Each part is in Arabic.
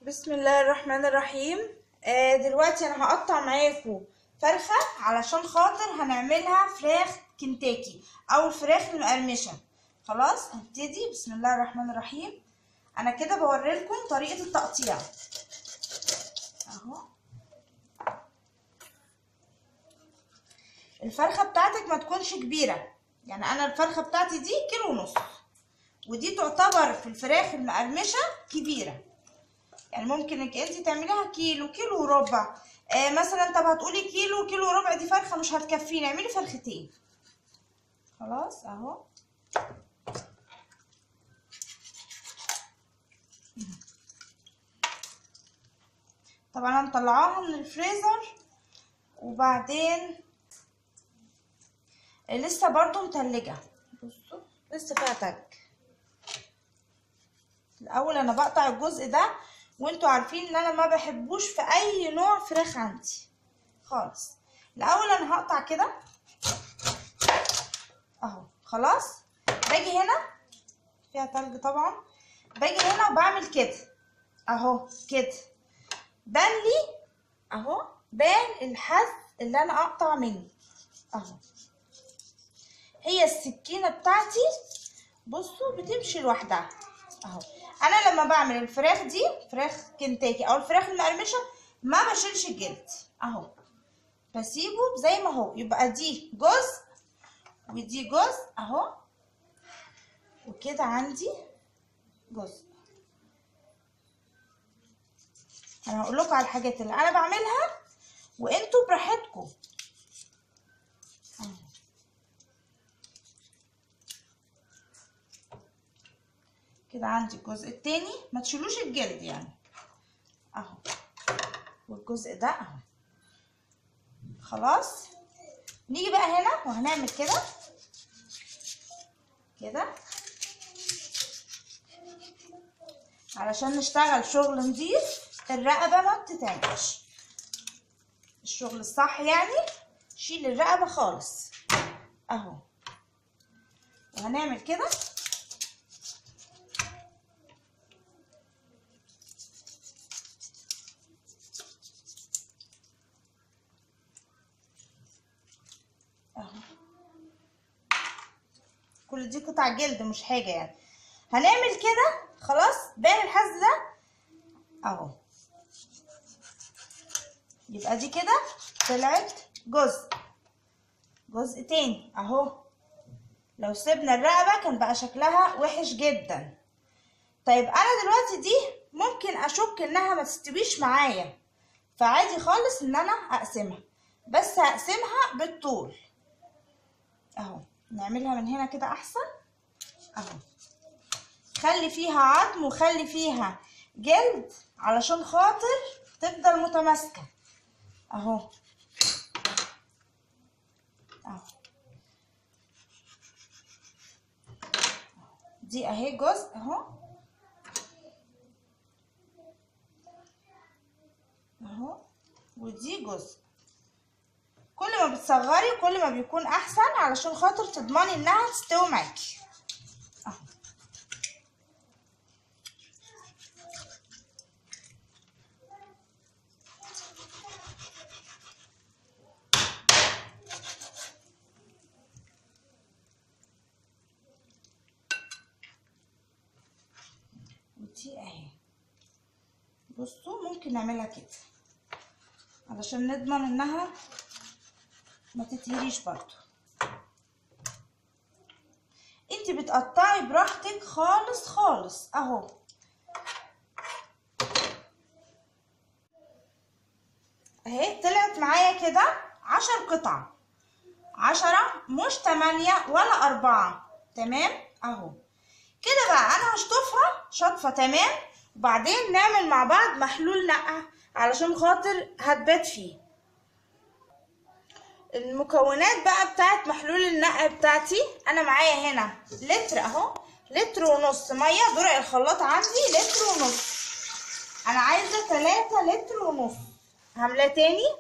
بسم الله الرحمن الرحيم. دلوقتي انا هقطع معاكم فرخه علشان خاطر هنعملها فراخ كنتاكي او الفراخ المقرمشه. خلاص هنبتدي. بسم الله الرحمن الرحيم. انا كده بوريلكم طريقه التقطيع اهو. الفرخه بتاعتك ما تكونش كبيره، يعني انا الفرخه بتاعتي دي 1.5 كيلو، ودي تعتبر في الفراخ المقرمشه كبيره، يعني ممكن انك انت تعمليها كيلو، كيلو وربع. مثلا طب هتقولي كيلو، كيلو وربع دي فرخه مش هتكفيني، اعملي فرختين. خلاص اهو. طبعا انا مطلعاها من الفريزر وبعدين لسه برضو متلجه. بصوا لسه فيها تلج. الاول انا بقطع الجزء ده، وانتوا عارفين ان انا ما بحبوش في اي نوع فراخ عندي خالص. الاول انا هقطع كده اهو. خلاص باجي هنا فيها تلج طبعا، باجي هنا وبعمل كده اهو كده، بان لي اهو، بان الحز اللي انا اقطع منه اهو. هي السكينه بتاعتي بصوا بتمشي لوحدها اهو. انا لما بعمل الفراخ دي فراخ كنتاكي او الفراخ المقرمشه ما بشيلش الجلد اهو، بسيبه زي ما هو. يبقى دي جزء ودي جزء اهو، وكده عندي جزء. انا هقول لكم على الحاجات اللي انا بعملها وانتوا براحتكم اهو. كده عندي الجزء التاني، ما تشيلوش الجلد يعني اهو، والجزء ده اهو. خلاص نيجي بقى هنا وهنعمل كده كده علشان نشتغل شغل نضيف. الرقبه ما بتتعملش الشغل الصح، يعني شيل الرقبه خالص اهو. وهنعمل كده اهو. كل دي قطع جلد مش حاجه يعني. هنعمل كده خلاص. بان الحز ده اهو. يبقى دي كده طلعت جزء تاني اهو. لو سيبنا الرقبه كان بقى شكلها وحش جدا. طيب انا دلوقتي دي ممكن اشك انها ما تستويش معايا، فعادي خالص ان انا اقسمها، بس هقسمها بالطول اهو. نعملها من هنا كده احسن اهو. خلي فيها عظم وخلي فيها جلد علشان خاطر تفضل متماسكه اهو اهو. دي اهي جزء اهو اهو، ودي جزء. كل ما بتصغري كل ما بيكون احسن علشان خاطر تضمني انها تستوي معاكي اهو. ودي اهي. بصوا ممكن نعملها كده علشان نضمن انها ما تتهريش برضو. انت بتقطعي براحتك خالص خالص اهو. اهي طلعت معايا كده 10 قطع، 10 مش 8 ولا 4. تمام اهو. كده بقى انا هشطفها شطفه تمام، وبعدين نعمل مع بعض محلول نقع علشان خاطر هتبات فيه. المكونات بقى بتاعت محلول النقع بتاعتي، انا معايا هنا لتر اهو، لتر ونص ميه. درق الخلاط عندي لتر ونص، انا عايزه 3 لتر ونص. هعملاه تاني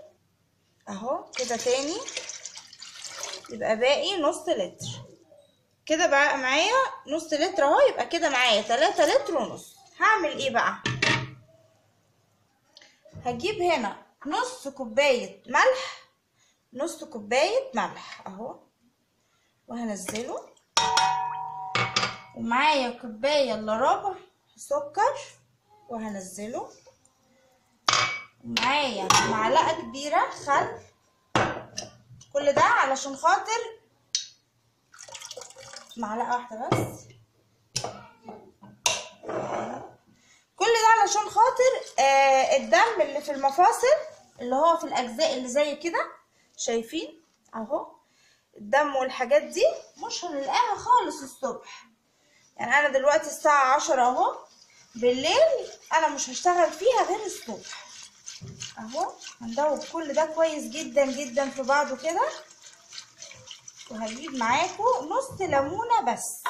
اهو كده تاني، يبقى باقي نص لتر. كده بقى معايا نص لتر اهو، يبقى كده معايا 3 لتر ونص. هعمل ايه بقى؟ هجيب هنا نص كوباية ملح، نص كوباية ملح اهو، وهنزله. ومعايا كوباية الا ربع سكر وهنزله. ومعايا معلقة كبيرة خل، كل ده علشان خاطر معلقة واحدة بس، كل ده علشان خاطر الدم اللي في المفاصل اللي هو في الأجزاء اللي زي كده، شايفين اهو الدم والحاجات دي مش هنلاقيها خالص الصبح. يعني انا دلوقتي الساعة 10 اهو بالليل، انا مش هشتغل فيها غير الصبح اهو. هندوب كل ده كويس جدا جدا في بعضه كده، وهجيب معاكم نص ليمونة بس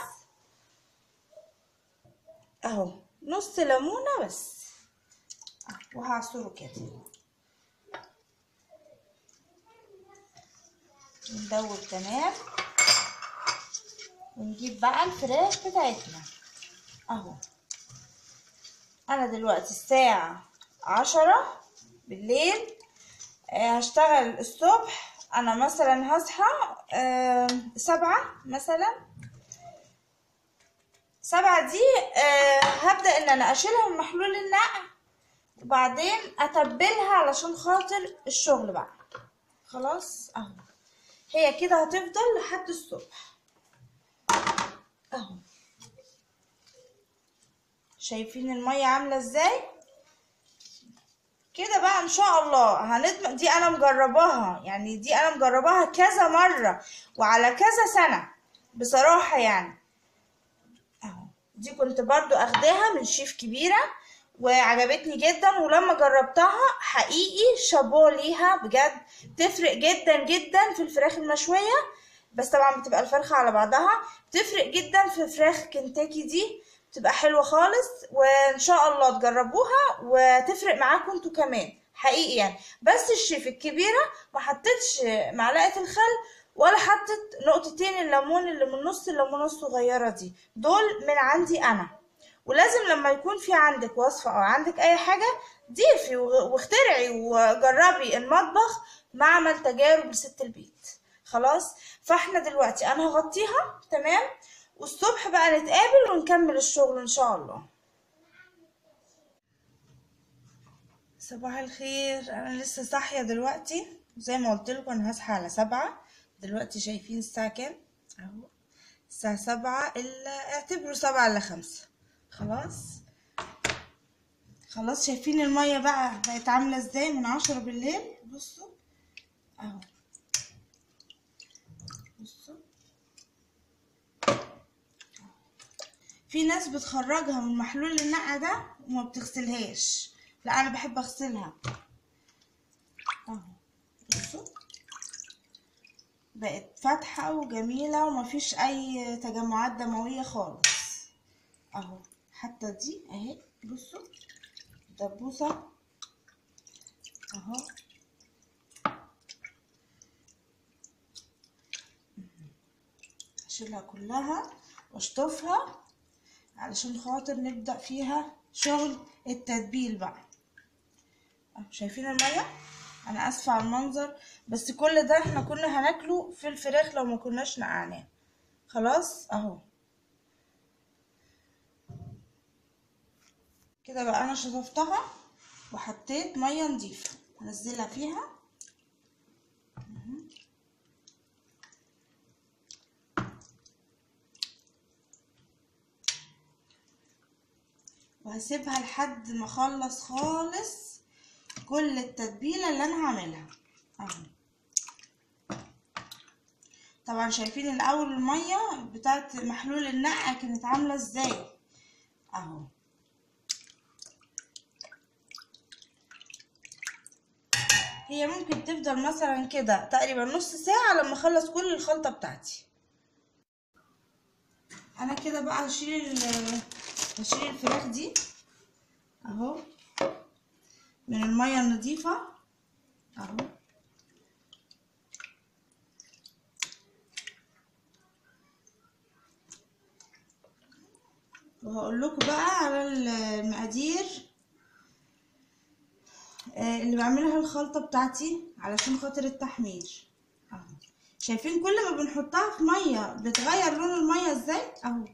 اهو، نص ليمونة بس وهعصره كده. ندوب تمام، ونجيب بقى الفراخ بتاعتنا اهو. انا دلوقتي الساعة 10 بالليل، هشتغل الصبح. انا مثلا هصحى 7 مثلا، 7 دي هبدأ ان انا اشيلها من محلول النقع، وبعدين اتبلها علشان خاطر الشغل بقى. خلاص اهو، هي كده هتفضل لحد الصبح اهو. شايفين المية عاملة ازاي كده بقى؟ ان شاء الله هندمج. دي انا مجرباها، يعني دي انا مجرباها كذا مرة وعلى كذا سنة بصراحة يعني اهو. دي كنت برضو اخداها من شيف كبيرة وعجبتني جدا، ولما جربتها حقيقي شابوه ليها بجد، تفرق جدا جدا في الفراخ المشوية. بس طبعا بتبقى الفرخة على بعضها، تفرق جدا في فراخ كنتاكي دي، بتبقى حلوة خالص. وان شاء الله تجربوها وتفرق معاكم انتوا كمان حقيقي يعني. بس الشيف الكبيرة ما حطتش معلقة الخل ولا حطت نقطتين الليمون اللي من نص الليمونة الصغيرة دي، دول من عندي انا. ولازم لما يكون في عندك وصفة او عندك اي حاجة ضيفي واخترعي وجربي المطبخ، معمل تجارب لست البيت. خلاص، فاحنا دلوقتي انا هغطيها تمام، والصبح بقى نتقابل ونكمل الشغل ان شاء الله. صباح الخير، انا لسه صاحية دلوقتي زي ما قلت لكم، انا هصحى على 7 دلوقتي. شايفين الساعة كام اهو؟ الساعة 7 الا اعتبروا 7 الا 5. خلاص شايفين المية بقى بقت عاملة ازاي من 10 بالليل؟ بصوا اهو، بصوا. في ناس بتخرجها من محلول النقع ده وما بتغسلهاش، لا انا بحب اغسلها اهو. بصوا بقت فاتحة وجميلة ومفيش اي تجمعات دموية خالص اهو. حتى دي اهي بصوا دبوسة اهو. اشيلها كلها واشطفها علشان خاطر نبدأ فيها شغل التتبيل بقى اهو. شايفين المية؟ انا اسفة على المنظر، بس كل ده احنا كنا هناكله في الفراخ لو ما كناش نقعناه. خلاص اهو كده بقى. انا شطفتها وحطيت مية نضيفة هنزلها فيها وهسيبها لحد ما اخلص خالص كل التتبيله اللي انا هعملها اهو. طبعا شايفين الاول الميه بتاعت محلول النقع كانت عامله ازاي اهو. هي ممكن تفضل مثلا كده تقريبا نص ساعه لما اخلص كل الخلطه بتاعتي. انا كده بقى هشيل الفراخ دي اهو من الميه النظيفه اهو. وهقول لكم بقى على المقادير اللي بعملها الخلطة بتاعتي علشان خاطر التحمير اهو. شايفين كل ما بنحطها في مية بتغير لون المية ازاي اهو.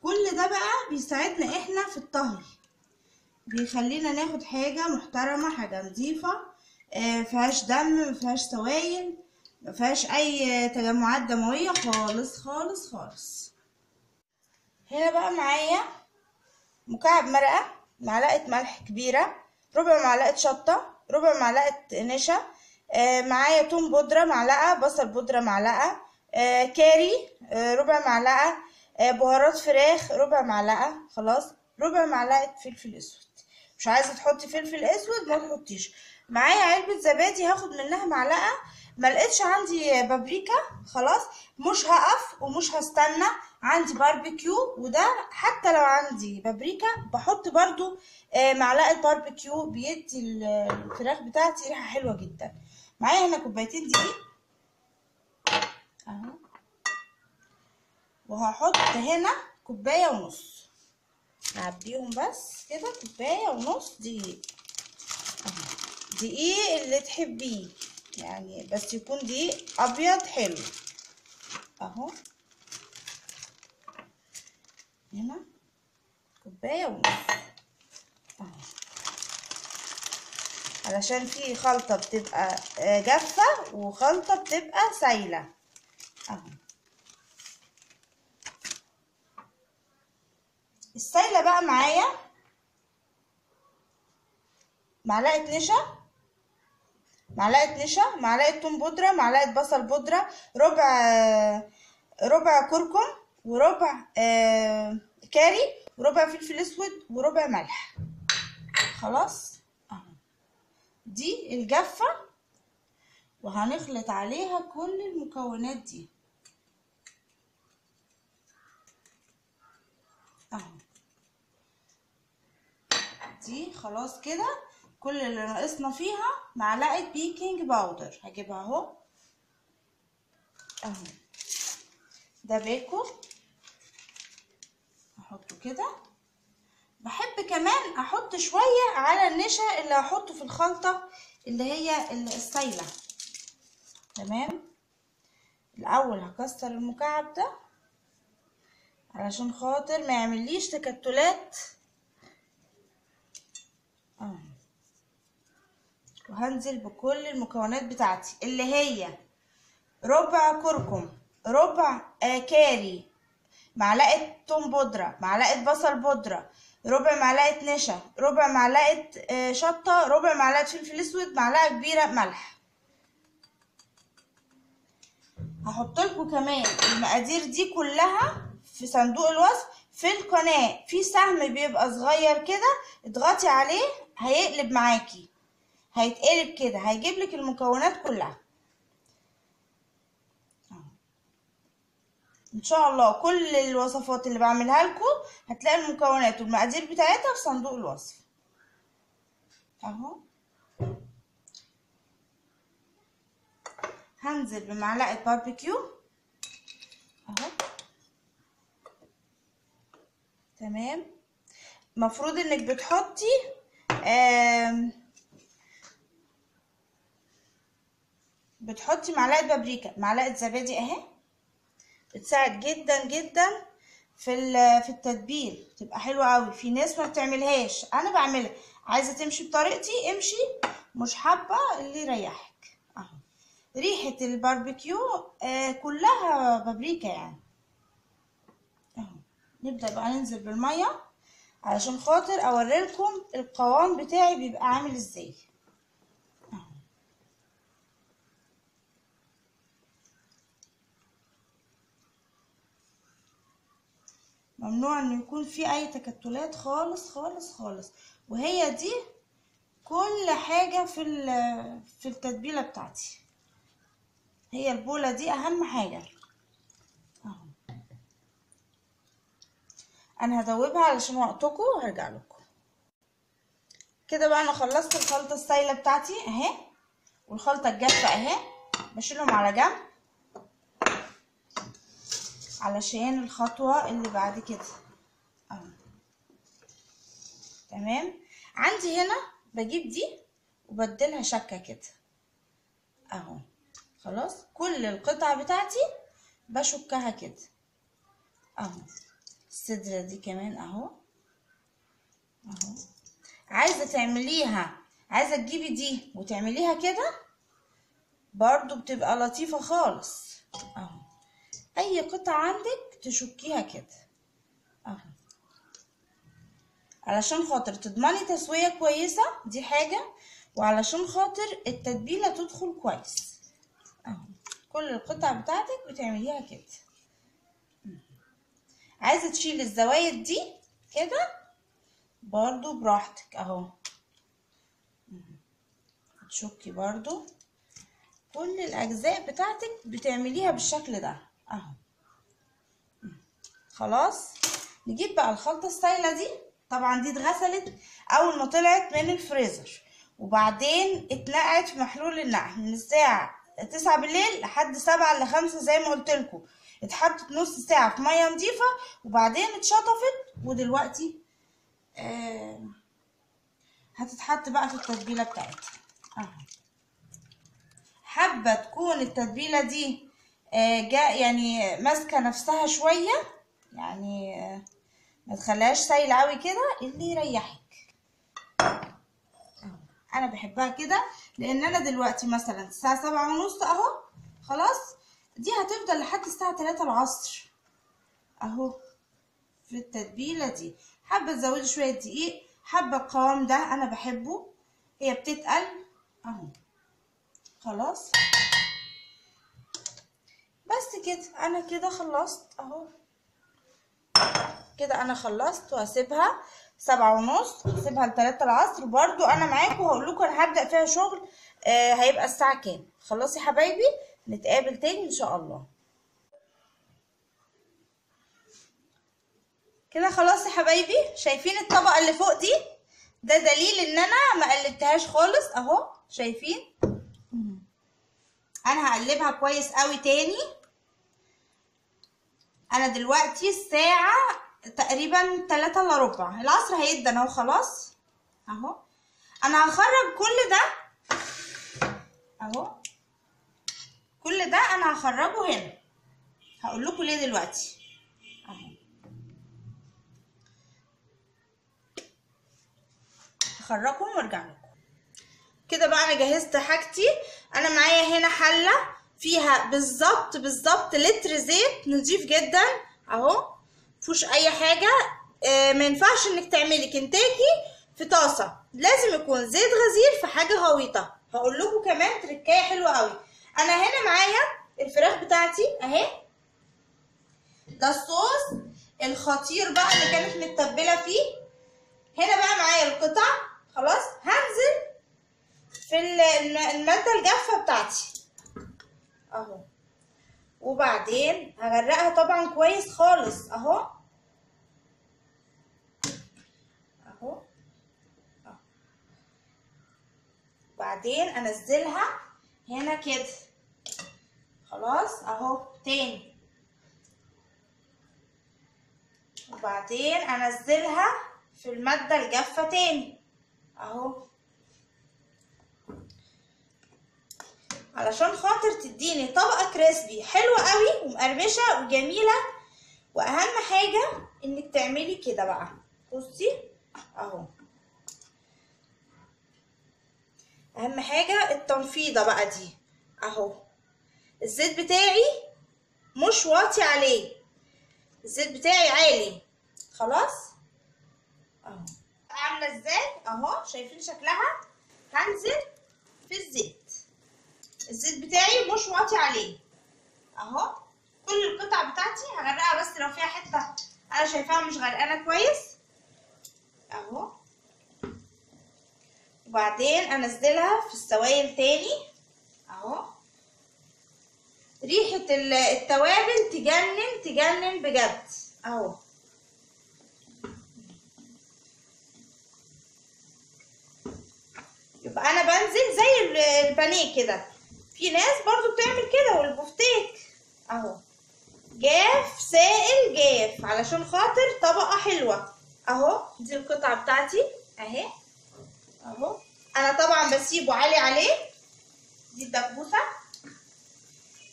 كل ده بقى بيساعدنا احنا في الطهي، بيخلينا ناخد حاجة محترمة، حاجة نظيفة، مفيهاش دم، مفيهاش سوائل، مفيهاش اي تجمعات دموية خالص خالص خالص. هنا بقى معايا مكعب مرقة، معلقة ملح كبيرة، ربع معلقة شطة، ربع معلقة نشا، معايا توم بودرة معلقة، بصل بودرة معلقة، كاري ربع معلقة، بهارات فراخ ربع معلقة، خلاص، ربع معلقة فلفل اسود. مش عايزة تحطي فلفل اسود ما تحطيش. معايا علبة زبادي هاخد منها معلقة. ملقتش عندي بابريكا، خلاص مش هقف ومش هستنى، عندي باربيكيو، وده حتى لو عندي بابريكا بحط برضو معلقة باربيكيو، بيدي الفراخ بتاعتي ريحة حلوة جدا. معايا هنا كوبايتين دقيق اهو، وهحط هنا كوباية ونص، نعبيهم بس كده، كوباية ونص دقيق اهو. دقيق اللي تحبيه يعني، بس يكون دقيق ابيض حلو اهو. هنا كوباية ونص اهو، علشان في خلطة بتبقى جافة وخلطة بتبقى سايلة اهو. السايلة بقى معايا معلقة نشا، معلقة توم بودرة، معلقة بصل بودرة، ربع كركم، وربع كاري، وربع فلفل اسود، وربع ملح، خلاص اهو. دي الجافة، وهنخلط عليها كل المكونات دي اهو. دي خلاص كده، كل اللي ناقصنا فيها معلقة بيكنج باودر، هجيبها اهو اهو. ده باكو احطه كده. بحب كمان احط شوية على النشا اللي هحطه في الخلطة اللي هي السايلة. تمام، الاول هكسر المكعب ده علشان خاطر ما يعمليش تكتلات وهنزل بكل المكونات بتاعتي اللي هي ربع كركم، ربع كاري، معلقة توم بودرة، معلقة بصل بودرة، ربع معلقة نشا، ربع معلقة شطة، ربع معلقة فلفل اسود، معلقة كبيرة ملح. هحط لكم كمان المقادير دي كلها في صندوق الوصف في القناة، في سهم بيبقى صغير كده اضغطي عليه هيقلب معاكي، هيتقلب كده هيجيب لك المكونات كلها ان شاء الله. كل الوصفات اللي بعملها لكم هتلاقي المكونات والمقادير بتاعتها في صندوق الوصف اهو. هنزل بمعلقه باربيكيو اهو. تمام، المفروض انك بتحطي معلقه بابريكا، معلقه زبادي اهي، بتساعد جدا جدا في التتبيل، تبقى حلوه قوي. في ناس ما بتعملهاش، انا بعملها. عايزه تمشي بطريقتي امشي، مش حابه اللي يريحك اهو. ريحه الباربيكيو كلها بابريكا يعني اهو. نبدا بقى ننزل بالميه علشان خاطر اوريلكم القوام بتاعي بيبقى عامل ازاي اهو. ممنوع ان يكون في اي تكتلات خالص خالص خالص، وهي دي كل حاجة في التتبيلة بتاعتي، هي البولة دي اهم حاجة اهو. انا هدوبها علشان وقتكم وهرجع لكم. كده بقى انا خلصت الخلطة السايلة بتاعتي اهي، والخلطة الجافة اهي، بشيلهم على جنب علشان الخطوة اللي بعد كده اهو. تمام، عندي هنا بجيب دي وبديلها شكه كده اهو. خلاص كل القطع بتاعتي بشكها كده اهو. الصدر دي كمان اهو اهو. عايزه تعمليها، عايزه تجيبي دي وتعمليها كده برضو بتبقى لطيفه خالص اهو. اي قطعه عندك تشكيها كده اهو، علشان خاطر تضمني تسويه كويسه، دي حاجه، وعلشان خاطر التتبيله تدخل كويس اهو. كل القطع بتاعتك بتعمليها كده. عايزه تشيل الزوايد دي كده برضو براحتك اهو. تشكي برضو كل الاجزاء بتاعتك بتعمليها بالشكل ده اهو. خلاص نجيب بقى الخلطه السايله دي. طبعا دي اتغسلت اول ما طلعت من الفريزر، وبعدين اتنقعت في محلول النقع من الساعه 9 بالليل لحد 7 ل 5 زي ما قلت لكم. اتحطت نص ساعه في ميه نظيفه وبعدين اتشطفت، ودلوقتي هتتحط بقى في التتبيله بتاعتها اهو. حابه تكون التتبيله دي يعني ماسكه نفسها شويه، يعني ما تخليهاش سايله قوي كده، اللي يريحك. انا بحبها كده لان انا دلوقتي مثلا الساعه 7:30 اهو. خلاص دي هتفضل لحد الساعه 3 العصر اهو في التتبيله دي. حابه تزودي شويه دقيق، حابه القوام ده انا بحبه، هي بتتقل اهو. خلاص بس كده انا كده خلصت اهو. كده انا خلصت وهسيبها 7:30، هسيبها ل3 العصر. برضو انا معاكم هقول لكم انا هبدأ فيها شغل هيبقى الساعة كام. خلاص يا حبايبي، نتقابل تاني ان شاء الله. كده خلاص يا حبايبي، شايفين الطبقة اللي فوق دي؟ ده دليل ان انا ما قلبتهاش خالص اهو. شايفين؟ انا هقلبها كويس قوي تاني. انا دلوقتي الساعة تقريبا 3:15 العصر هيدن اهو. خلاص اهو انا هخرج كل ده اهو. كل ده انا هخرجه هنا، هقول لكم ليه دلوقتي اهو. هخرجهم وارجع لكم. كده بقى انا جهزت حاجتي. انا معايا هنا حله فيها بالظبط لتر زيت نضيف جدا اهو، مفيهوش اي حاجه. ما ينفعش انك تعملي كنتاكي في طاسه، لازم يكون زيت غزير في حاجه غويطه. هقول لكم كمان تركايه حلوه قوي. انا هنا معايا الفراخ بتاعتي اهي، ده الصوص الخطير بقى اللي كانت متبله فيه. هنا بقى معايا القطع. خلاص هنزل في الماده الجافه بتاعتي اهو، وبعدين هغرقها طبعا كويس خالص اهو اهو. وبعدين انزلها هنا كده. خلاص اهو تاني، وبعدين انزلها في المادة الجافة تاني اهو، علشان خاطر تديني طبقة كريسبي حلوة قوي ومقرمشة وجميلة. واهم حاجة انك تعملي كده بقى. بصي اهو، اهم حاجة التنفيضة بقى دي اهو. الزيت بتاعي مش واطي عليه، الزيت بتاعي عالي. خلاص اهو عاملة ازاي اهو، شايفين شكلها؟ هنزل في الزيت بتاعي مش واطي عليه اهو. كل القطع بتاعتي هغرقها، بس لو فيها حته انا شايفاها مش غرقانه كويس اهو. وبعدين انزلها في السوائل تاني اهو. ريحه التوابل تجنن بجد اهو. يبقى انا بنزل زي البانيه كده. في ناس برضو بتعمل كده، والبفتيك اهو جاف سائل جاف علشان خاطر طبقة حلوة اهو. دي القطعة بتاعتي اهي اهو. انا طبعا بسيبه عالي عليه. دي الدبوسه،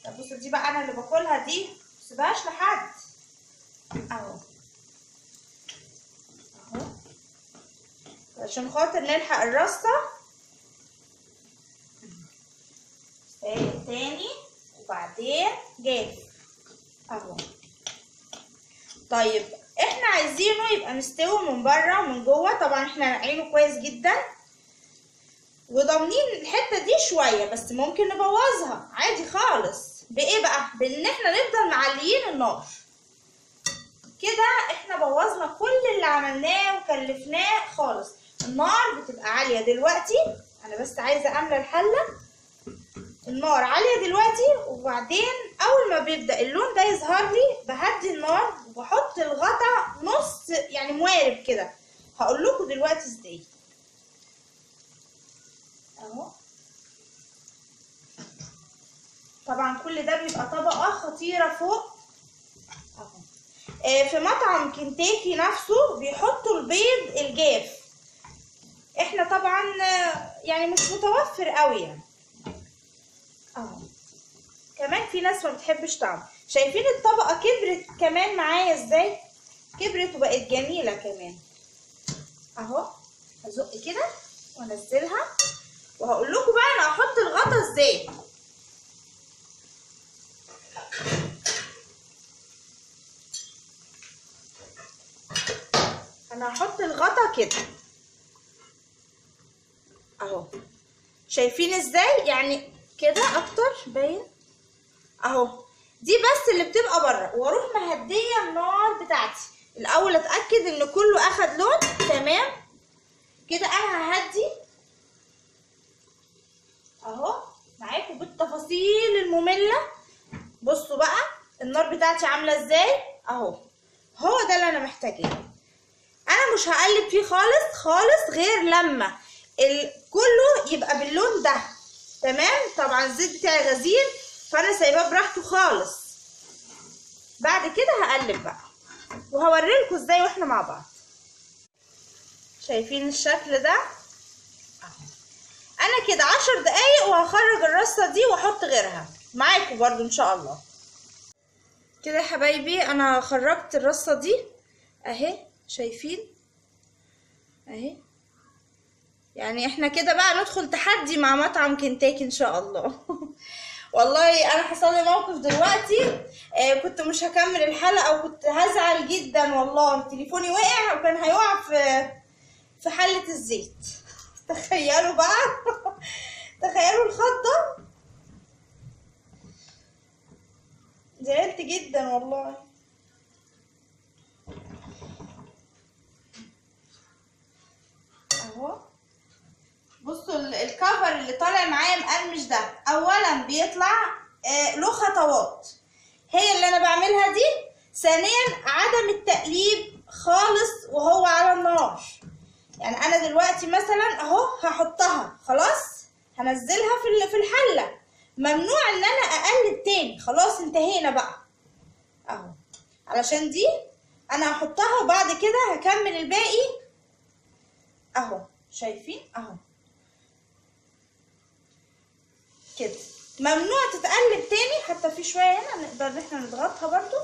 الدبوسه دي بقى انا اللي باكلها، دي مسيبهاش لحد. اهو اهو عشان خاطر نلحق الرصه. تاني وبعدين جاف اهو. طيب احنا عايزينه يبقى مستوي من بره ومن جوه. طبعا احنا نقعينه كويس جدا وضامنين الحته دي شويه، بس ممكن نبوظها عادي خالص. بايه بقى؟ بان احنا نفضل معليين النار كده. احنا بوظنا كل اللي عملناه وكلفناه خالص. النار بتبقى عاليه دلوقتي، انا بس عايزه املى الحله. النار عاليه دلوقتي، وبعدين اول ما بيبدا اللون ده يظهر لي بهدي النار وبحط الغطا نص يعني موارب كده. هقول لكم دلوقتي ازاي. اهو طبعا كل ده بيبقى طبقه خطيره فوق اهو. في مطعم كنتاكي نفسه بيحطوا البيض الجاف. احنا طبعا يعني مش متوفر قوي يعني اهو. كمان في ناس ما بتحبش طعم. شايفين الطبقه كبرت كمان معايا ازاي؟ كبرت وبقت جميله كمان اهو. هزق كده وانزلها، وهقول لكم بقى انا هحط الغطا ازاي. انا هحط الغطا كده اهو. شايفين ازاي؟ يعني كده اكتر باين اهو. دي بس اللي بتبقى بره، واروح مهديه النار بتاعتي الاول اتاكد ان كله اخد لون تمام كده. انا ههدي اهو معاكم بالتفاصيل الممله. بصوا بقى النار بتاعتي عامله ازاي اهو. هو ده اللي انا محتاجاه. انا مش هقلب فيه خالص خالص غير لما كله يبقى باللون ده تمام. طبعا الزيت بتاعي غزير فانا سايباه براحته خالص. بعد كده هقلب بقى وهوريلكوا ازاي واحنا مع بعض. شايفين الشكل ده اهو. انا كده 10 دقايق وهخرج الرصه دي واحط غيرها معاكم برضو ان شاء الله. كده يا حبايبي انا خرجت الرصه دي اهي. شايفين اهي. يعني احنا كده بقى ندخل تحدي مع مطعم كنتاكي ان شاء الله. والله انا حصل لي موقف دلوقتي. كنت مش هكمل الحلقه وكنت هزعل جدا والله. تليفوني وقع وكان هيقع في حله الزيت. تخيلوا بقى. تخيلوا الخضه. زعلت جدا والله. اهو بصوا الكفر اللي طالع معايا مقرمش ده. اولا بيطلع له خطوات هي اللي انا بعملها دي. ثانيا عدم التقليب خالص وهو على النار. يعني انا دلوقتي مثلا اهو هحطها خلاص، هنزلها في الحله. ممنوع ان انا اقلب تاني. خلاص انتهينا بقى اهو. علشان دي انا هحطها وبعد كده هكمل الباقي اهو. شايفين اهو كده. ممنوع تتقلب تاني. حتى في شويه هنا نقدر ان احنا نضغطها برضو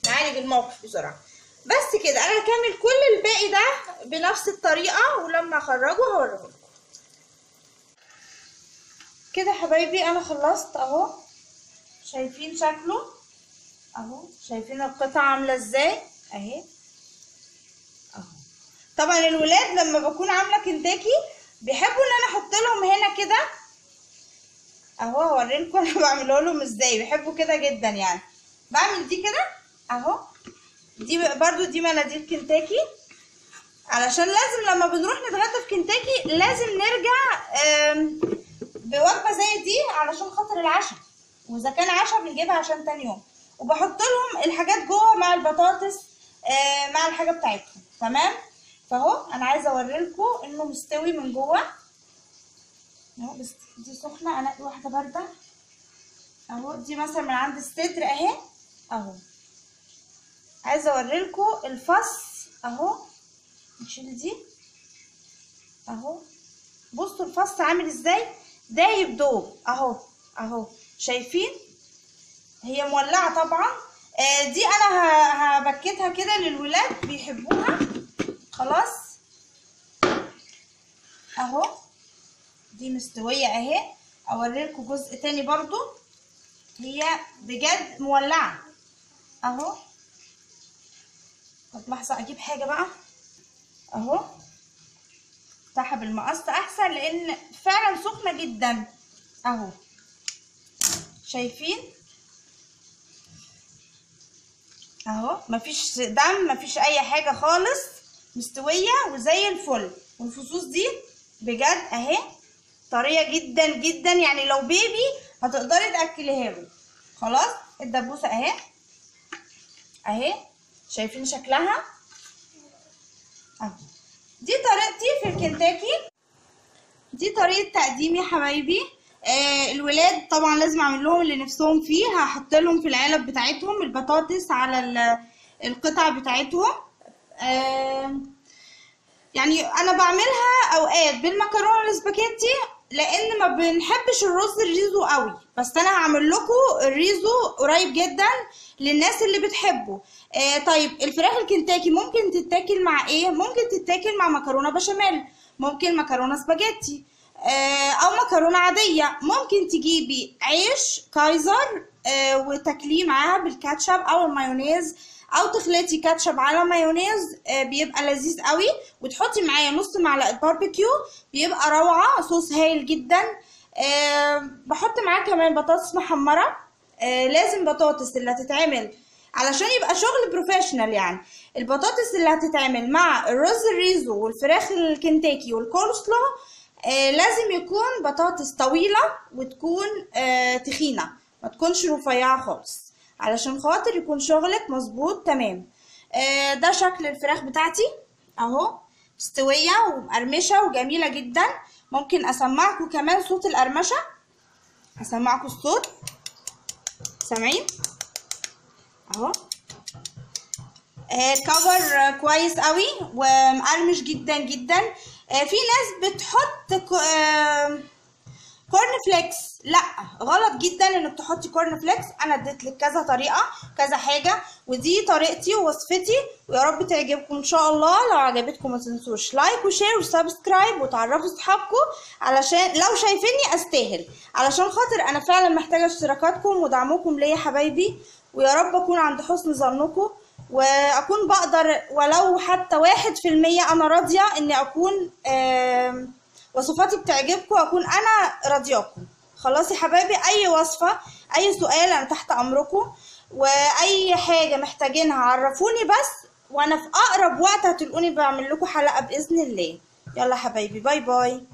نعالج الموقف بسرعه. بس كده انا هكمل كل الباقي ده بنفس الطريقه، ولما اخرجه هوريهولكم. كده يا حبايبي انا خلصت اهو. شايفين شكله اهو. شايفين القطعه عامله ازاي اهي اهو. طبعا الولاد لما بكون عامله كنتاكي بيحبوا ان انا احط لهم هنا كده اهو. هوريلكم انا بعمله لهم ازاي. بيحبوا كده جدا يعني. بعمل دي كده اهو. دي برضو دي مناديل كنتاكي، علشان لازم لما بنروح نتغدى في كنتاكي لازم نرجع بوجبه زي دي علشان خاطر العشاء. واذا كان عشاء بنجيبها عشان تاني يوم. وبحط لهم الحاجات جوه مع البطاطس مع الحاجه بتاعتهم تمام. فاهو انا عايزه اوريلكم انه مستوي من جوه اهو. بس دي سخنه، انقي واحده بارده اهو. دي مثلا من عند الصدر اهي اهو. عايزه اوريلكم الفص اهو. نشيل دي اهو. بصوا الفص عامل ازاي، دايب دوب اهو اهو، شايفين؟ هي مولعه طبعا. دي انا هبكتها كده للولاد بيحبوها. خلاص اهو دي مستويه اهي. اوريلكم جزء تاني برضو، هي بجد مولعه اهو. طب لحظه اجيب حاجه بقى اهو، افتحها بالمقص احسن لان فعلا سخنه جدا اهو. شايفين اهو، مفيش دم مفيش اي حاجه خالص، مستويه وزي الفل. والفصوص دي بجد اهي طريه جدا جدا، يعني لو بيبي هتقدري تاكليها له. خلاص الدبوسه اهي اهي، شايفين شكلها اهو. دي طريقتي في الكنتاكي، دي طريقه تقديمي يا حبايبي. الولاد طبعا لازم اعمل لهم اللي نفسهم فيه. هحط لهم في العلب بتاعتهم البطاطس على القطع بتاعتهم. يعني انا بعملها اوقات بالمكرونه الاسباجيتي لان ما بنحبش الرز الريزو قوي، بس انا هعمل لكم الريزو قريب جدا للناس اللي بتحبه. طيب الفراخ الكنتاكي ممكن تتاكل مع ايه؟ ممكن تتاكل مع مكرونه بشاميل، ممكن مكرونه سباجيتي، او مكرونه عاديه. ممكن تجيبي عيش كايزر وتاكليه معاها بالكاتشب او المايونيز، او تخلطي كاتشب على مايونيز بيبقى لذيذ قوي، وتحطي معاه نص معلقه باربيكيو بيبقى روعه، صوص هايل جدا. بحط معاه كمان بطاطس محمره. لازم بطاطس اللي هتتعمل علشان يبقى شغل بروفيشنال، يعني البطاطس اللي هتتعمل مع الرز الريزو والفراخ الكنتاكي والكولسلو لازم يكون بطاطس طويله وتكون تخينه، ما تكونش رفيعه خالص، علشان خاطر يكون شغلك مظبوط تمام. ده شكل الفراخ بتاعتي اهو، مستويه ومقرمشه وجميله جدا. ممكن اسمعكم كمان صوت القرمشه، اسمعكم الصوت، سامعين اهو؟ الكفر كويس قوي ومقرمش جدا جدا. في ناس بتحط كورن فليكس، لا غلط جدا انك تحطي كورن فليكس. انا اديت لك كذا طريقه كذا حاجه، ودي طريقتي ووصفتي، ويا رب تعجبكم ان شاء الله. لو عجبتكم ما تنسوش لايك وشير وسبسكرايب وتعرفوا اصحابكم، علشان لو شايفيني استاهل، علشان خاطر انا فعلا محتاجه اشتراكاتكم ودعمكم ليا حبايبي. ويا رب اكون عند حسن ظنكم، واكون بقدر ولو حتى 1% انا راضيه اني اكون وصفاتي بتعجبكم، اكون انا راضياكم. خلاص يا حبايبي، اي وصفه اي سؤال انا تحت امركم، واي حاجه محتاجينها عرفوني بس، وانا في اقرب وقت هتلقوني بعمل لكم حلقه باذن الله. يلا حبايبي، باي باي.